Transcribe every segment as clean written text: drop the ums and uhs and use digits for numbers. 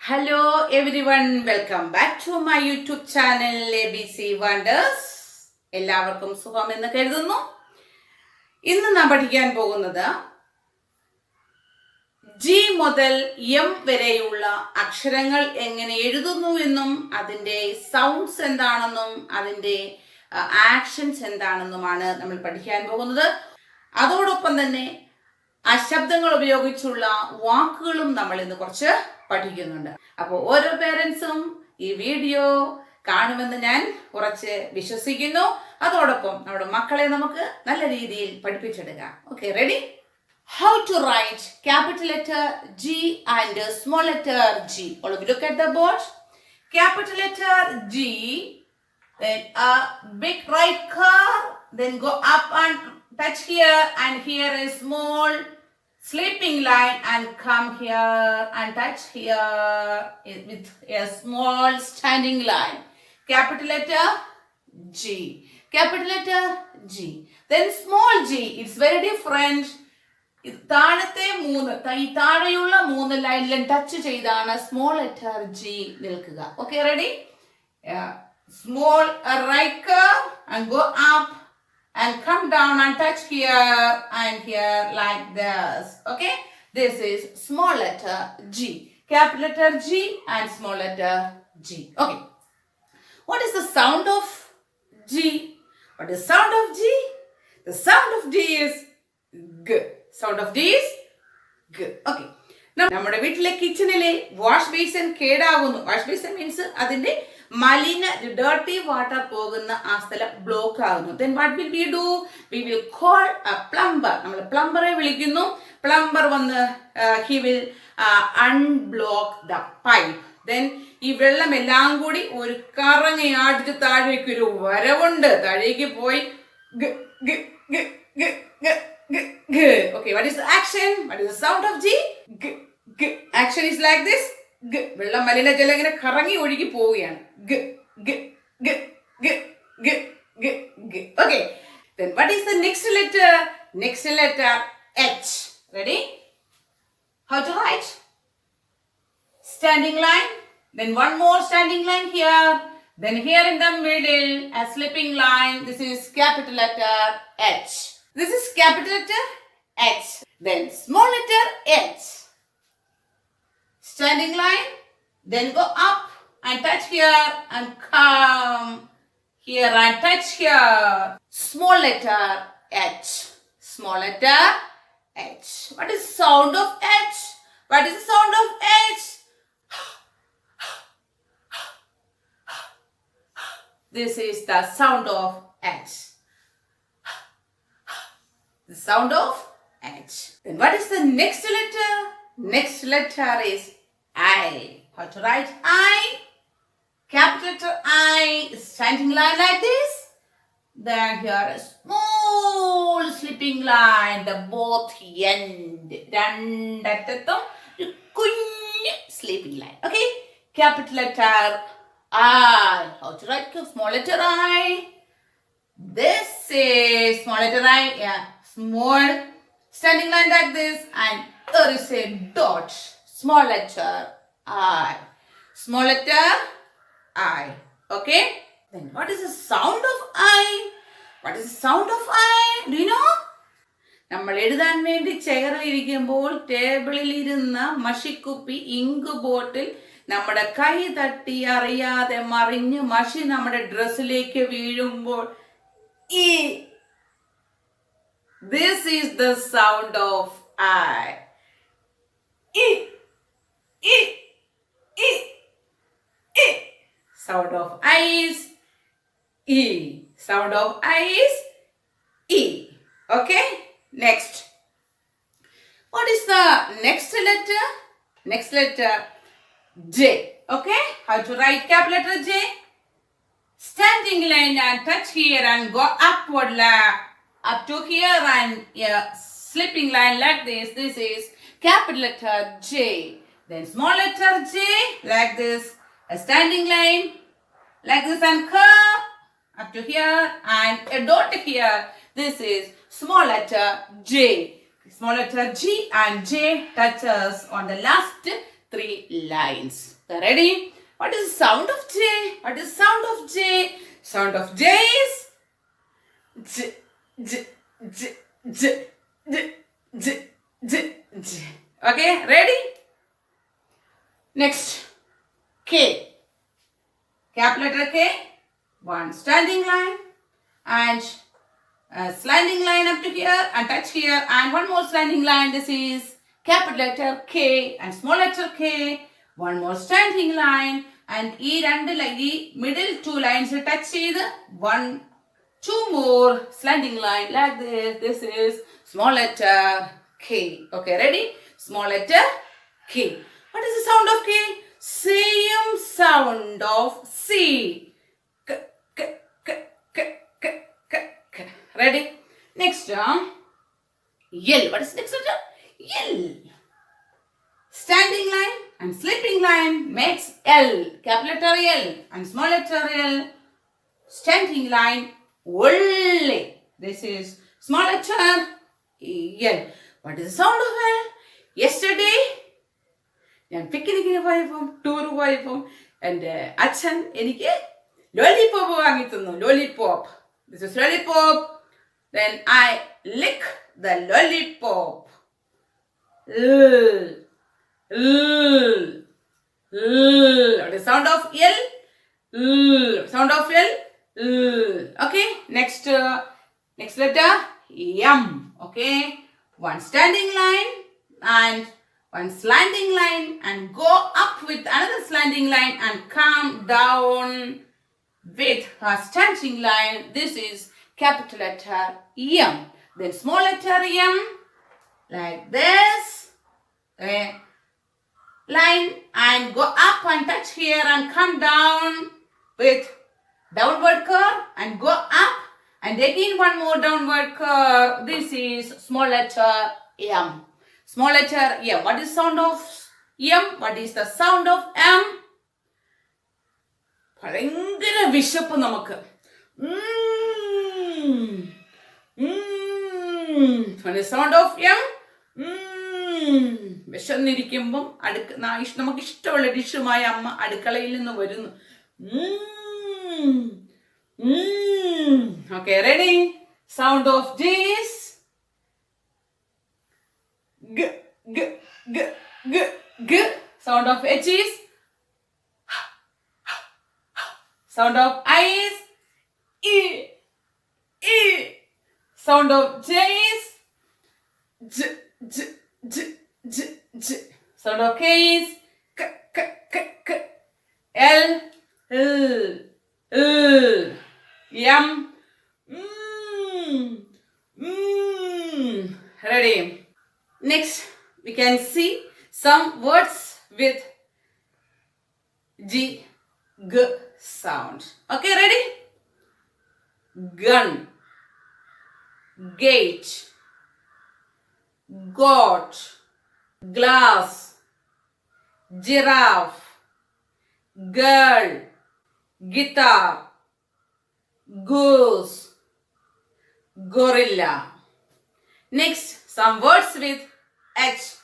Hello everyone, welcome back to my YouTube channel ABC Wonderz. എല്ലാവർക്കും സുഖമെന്ന് കരുതുന്നു. ഇന്ന് നാം പഠിക്കാൻ പോകുന്നത് ജി മുതൽ എം വരെയുള്ള അക്ഷരങ്ങൾ എങ്ങനെ എഴുതുന്നു എന്നും അതിൻ്റെ സൗണ്ട്സ് എന്താണെന്നും അതിൻ്റെ ആക്ഷൻസ് എന്താണെന്നുമാണ് നമ്മൾ പഠിക്കാൻ പോകുന്നത്. അതോടൊപ്പം തന്നെ ആ ശബ്ദങ്ങൾ ഉപയോഗിച്ചുള്ള വാക്കുകളും നമ്മൾ ഇന്ന് കുറച്ച് പഠിക്കുന്നുണ്ട്. അപ്പോൾ ഓരോ പേരൻസും ഈ വീഡിയോ കാണുമെന്ന് ഞാൻ കുറച്ച് വിശ്വസിക്കുന്നു. അതോടൊപ്പം നമ്മുടെ മക്കളെ നമുക്ക് നല്ല രീതിയിൽ പഠിപ്പിച്ചെടുക്കാം. Okay, ready? How to write capital letter G and small letter G. All of you look at the board. Capital letter G, then a big right curve, then go up and touch here, and here is small sleeping line, and come here and touch here with a small standing line. Capital letter G. Capital letter G. Then small g. It's very different. താഴത്തെ ഈ താഴെയുള്ള മൂന്ന് ലൈനിലും touch ചെയ്താണ് small letter G നിൽക്കുക. Okay, ready? Small right curve and go up and come down and touch here and here like this. Okay, this is small letter G. Capital letter G and small letter G. Okay, what is the sound of G? What is sound of G? The sound of G is G. Sound of G is G. Okay, നമ്മുടെ വീട്ടിലെ കിച്ചണിലെ wash basin കേടാവുന്നു. Wash basin means അതിന്റെ മലിന dirty water പോകുന്ന ആ സ്ഥലം block ആകുന്നു. Then what will we do? We will call a plumber. നമ്മൾ പ്ലംബറെ വിളിക്കുന്നു. പ്ലംബർ വന്ന് he will unblock the pipe. Then ഈ വെള്ളം എല്ലാം കൂടി ഒരു കറങ്ങി ആടിച്ച് താഴേക്ക് ഒരു വരവുണ്ട്. താഴേക്ക് പോയി Okay, what is the action? What is the sound of G? Action is like this. വെള്ളം മലിനജലം ഇങ്ങനെ കറങ്ങി ഒഴുകി പോവുകയാണ്. Okay, then what is the next letter? Next letter H. Ready? How to write? Standing line, then one more standing line here, then here in the middle a slipping line. This is capital letter H. This is capital letter H. Then small letter H. Standing line, then go up and touch here and come here and touch here. Small letter H. Small letter H. What is the sound of H? What is the sound of H? This is the sound of H. The sound of H. Then what is the next letter? Next letter is I. How to write I? Capital letter I, standing line like this. Then here a small slipping line, the both end. രണ്ടറ്റത്തും കുഞ്ഞ് sleeping line. Okay, capital letter I. How to write small letter I? This is small letter I. Yeah, small standing line like this, and there is a dot. Small letter I. Small letter I. Okay, then what is the sound of I? What is the sound of I? Do you know? നമ്മൾ എഴുതാൻ വേണ്ടി ചെയറിൽ ഇരിക്കുമ്പോൾ ടേബിളിൽ ഇരുന്ന മഷിക്കുപ്പി ink ബോട്ടിൽ നമ്മുടെ കൈ തട്ടി അറിയാതെ മറിഞ്ഞ് മഷി നമ്മുടെ ഡ്രസ്സിലേക്ക് വീഴുമ്പോൾ ഈ this is the sound of I. E. Sound of I is E. Sound of I is E. Okay, next. What is the next letter? Next letter J. Okay, how to write capital letter J? Standing line and touch here and go upward up to here and slipping line like this. This is capital letter J. Then small letter J like this, a standing line like this and curve up to here and a dot here. This is small letter J. Small letter G and J touches on the last 3 lines. Ready? What is the sound of J? What is the sound of J? Sound of J is J, J, J, J, J, J, J, J. Okay, ready? Next, K. Capital letter K. One standing line and a slanting line up to here and touch here, and one more slanting line. This is capital letter K and small letter K. One more standing line and middle 2 lines touch one, 2 more slanting line like this. This is small letter K. Okay, ready? Small letter K. What is the sound of K? Same sound of C. K, K, K, K, K, K, K. Ready? Next, L. What is next letter? L. Standing line and slipping line makes L. Capital letter L and small letter L. Standing line only. This is small letter L. What is the sound of L? Yesterday, ഞാൻ പിക്നിക്കിന് പോയപ്പം tour പോയപ്പം എൻ്റെ അച്ഛൻ എനിക്ക് lollipop വാങ്ങി തന്നു. Lollipop. This is lollipop. Then I lick the lollipop. What is sound of L? Sound of L. Okay. Next letter M. Okay. One standing line and one slanting line and go up with another slanting line and come down with a standing line. This is capital letter M. Then small letter M like this. Line and go up and touch here and come down with downward curve and go up and again one more downward curve. This is small letter M. Small letter M. What is sound of M? What is the sound of M? ഭയങ്കര വിശപ്പ് നമുക്ക്. What is sound of M? വിശന്നിരിക്കുമ്പം നമുക്ക് ഇഷ്ടമുള്ള ഡിഷുമായി അമ്മ അടുക്കളയിൽ നിന്ന് വരുന്നു. Okay, ready? Sound of G is G, G, G, G, G. Sound of H is sound of I is E, E. Sound of J is J, J, J, J, J. Sound of K is K, K, K, K. L, L, L. M, Ready? Next, we can see some words with G, G sound. Okay, ready? Gun, gate, goat, glass, giraffe, girl, guitar, goose, gorilla. Next, some words with H,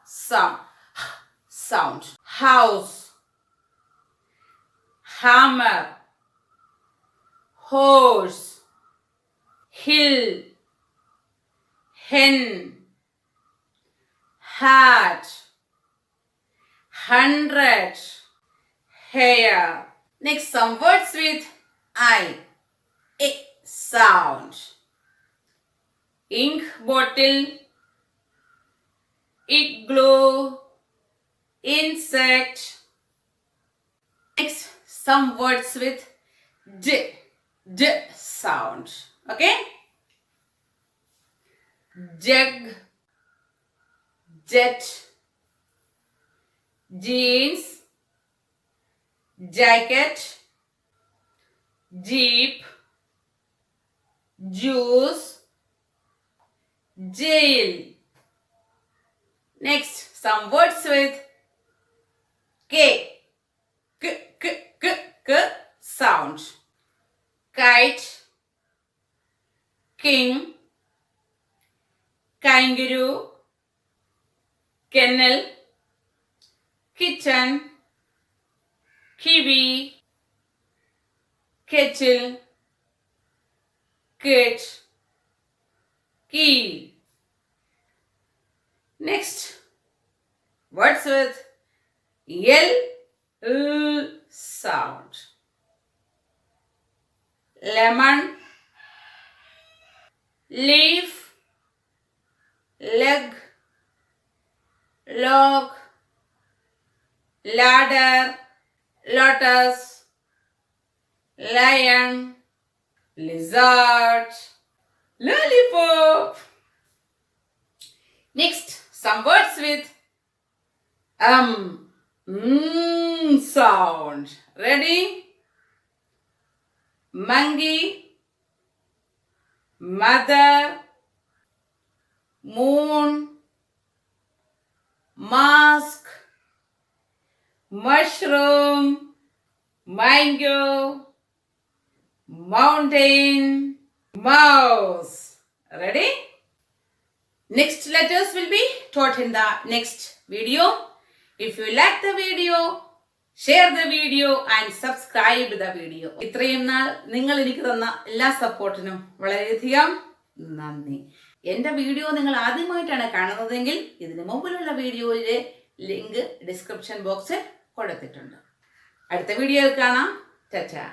sound. House, hammer, horse, hill, hen, hat, 100, hair. Next, some words with I, sound. Ink bottle, igloo, insect. Next, some words with J, sound. Okay? Jug, jet, jeans, jacket, jeep, juice, jail. Next, some words with K, sound. Kite, king, kangaroo, kennel, kitchen, kiwi, kettle, kit, key. Next, words with L sound. Lemon, leaf, leg, log, ladder, lotus, lion, lizard, lollipop. Next, some words with sound. Ready? Monkey, mother, moon, mask, mushroom, mango, mountain, mouse. Ready? Next letters will be taught in the next video. If you like the video, share the video and subscribe the video. ഇത്രയും നാൾ നിങ്ങൾ എനിക്ക് തന്ന എല്ലാ സപ്പോർട്ടിനും വളരെയധികം നന്ദി. എൻ്റെ video നിങ്ങൾ ആദ്യമായിട്ടാണ് കാണുന്നതെങ്കിൽ ഇതിന് മുമ്പിലുള്ള വീഡിയോയിലെ ലിങ്ക് ഡിസ്ക്രിപ്ഷൻ ബോക്സിൽ കൊടുത്തിട്ടുണ്ട്. അടുത്ത വീഡിയോയിൽ കാണാം. ടാറ്റാ.